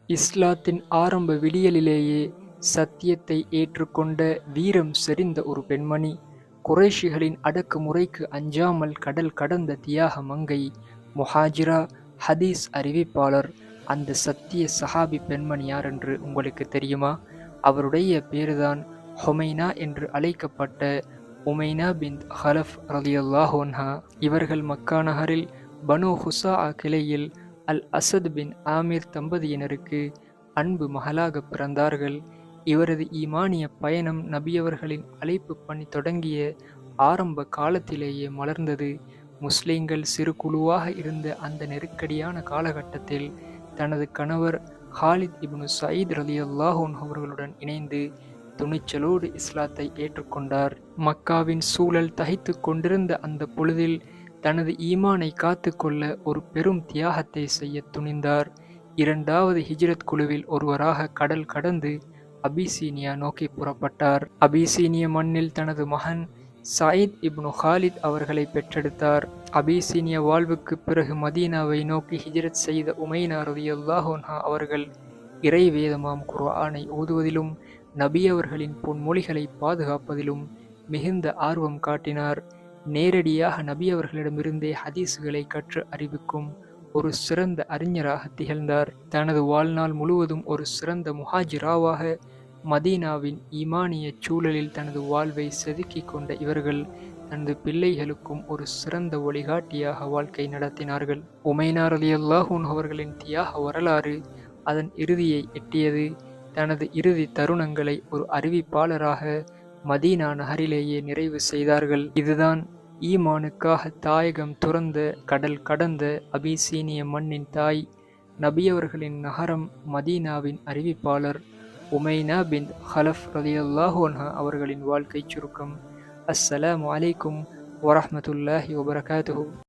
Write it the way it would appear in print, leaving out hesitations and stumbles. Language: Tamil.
இஸ்லாத்தின் ஆரம்ப விடியலிலேயே சத்தியத்தை ஏற்றுக்கொண்ட வீரம் செறிந்த ஒரு பெண்மணி, குறைஷிகளின் அடக்குமுறைக்கு அஞ்சாமல் கடல் கடந்த தியாக மங்கை, முஹாஜிரா, ஹதீஸ் அறிவிப்பாளர். அந்த சத்திய சஹாபி பெண்மணி யார் என்று உங்களுக்கு தெரியுமா? அவருடைய பேருதான் ஹுமைனா என்று அழைக்கப்பட்ட உமைனா பின் ஹலஃப் ரலியல்லாஹு அன்ஹா. இவர்கள் மக்கா நகரில் பனு ஹுஸாஅ கிளையில் அல் அசத் பின் ஆமிர் தம்பதியினருக்கு அன்பு மகளாக பிறந்தார்கள். இவரது ஈமானிய பயணம் நபியவர்களின் அழைப்பு பணி தொடங்கிய ஆரம்ப காலத்திலேயே மலர்ந்தது. முஸ்லிம்கள் சிறு குழுவாக இருந்த அந்த நெருக்கடியான காலகட்டத்தில் தனது கணவர் ஹாலித் இப்னு சயீத் ரலியல்லாஹு அன்ஹு அவர்களுடன் இணைந்து துணிச்சலோடு இஸ்லாத்தை ஏற்றுக்கொண்டார். மக்காவின் சூழல் தகைத்து கொண்டிருந்த அந்த பொழுதில் தனது ஈமானை காத்து கொள்ள ஒரு பெரும் தியாகத்தை செய்ய துணிந்தார். இரண்டாவது ஹிஜ்ரத் குழுவில் ஒருவராக கடல் கடந்து அபிசீனியா நோக்கி புறப்பட்டார். அபிசீனிய மண்ணில் தனது மகன் சயீத் இப்னு ஹாலித் அவர்களை பெற்றெடுத்தார். அபிசீனிய வாழ்வுக்கு பிறகு மதீனாவை நோக்கி ஹிஜ்ரத் செய்த உமைனா ரலியல்லாஹு அன்ஹா அவர்கள் இறை வேதமாம் குர்ஆனை ஓதுவதிலும் நபி அவர்களின் பொன்மொழிகளை பாதுகாப்பதிலும் மிகுந்த ஆர்வம் காட்டினார். நேரடியாக நபி அவர்களிடமிருந்தே ஹதீஸுகளை கற்று அறிவிக்கும் ஒரு சிறந்த அறிஞராக திகழ்ந்தார். தனது வாழ்நாள் முழுவதும் ஒரு சிறந்த முஹாஜிராவாக மதீனாவின் ஈமானிய சூழலில் தனது வாழ்வை செதுக்கிக் கொண்ட இவர்கள் தனது பிள்ளைகளுக்கும் ஒரு சிறந்த வழிகாட்டியாக வாழ்க்கை நடத்தினார்கள். உமைனா ரலியல்லாஹு அன்ஹு அவர்களின் தியாக வரலாறு அதன் இறுதியை எட்டியது. தனது இறுதி தருணங்களை ஒரு அறிவிப்பாளராக மதீனா நகரிலேயே நிறைவு செய்தார்கள். இதுதான் ஈமானுக்காக தாயகம் துறந்த கடல் கடந்த அபிசீனிய மண்ணின் தாய், நபியவர்களின் நகரம் மதீனாவின் அறிவிப்பாளர் உமைனா பின் ஹலஃப் ரலியல்லாஹு அன்ஹா அவர்களின் வாழ்க்கை சுருக்கம். அஸ்ஸலாமு அலைக்கும் வரஹ்மத்துல்லாஹி வபரகாத்துஹு.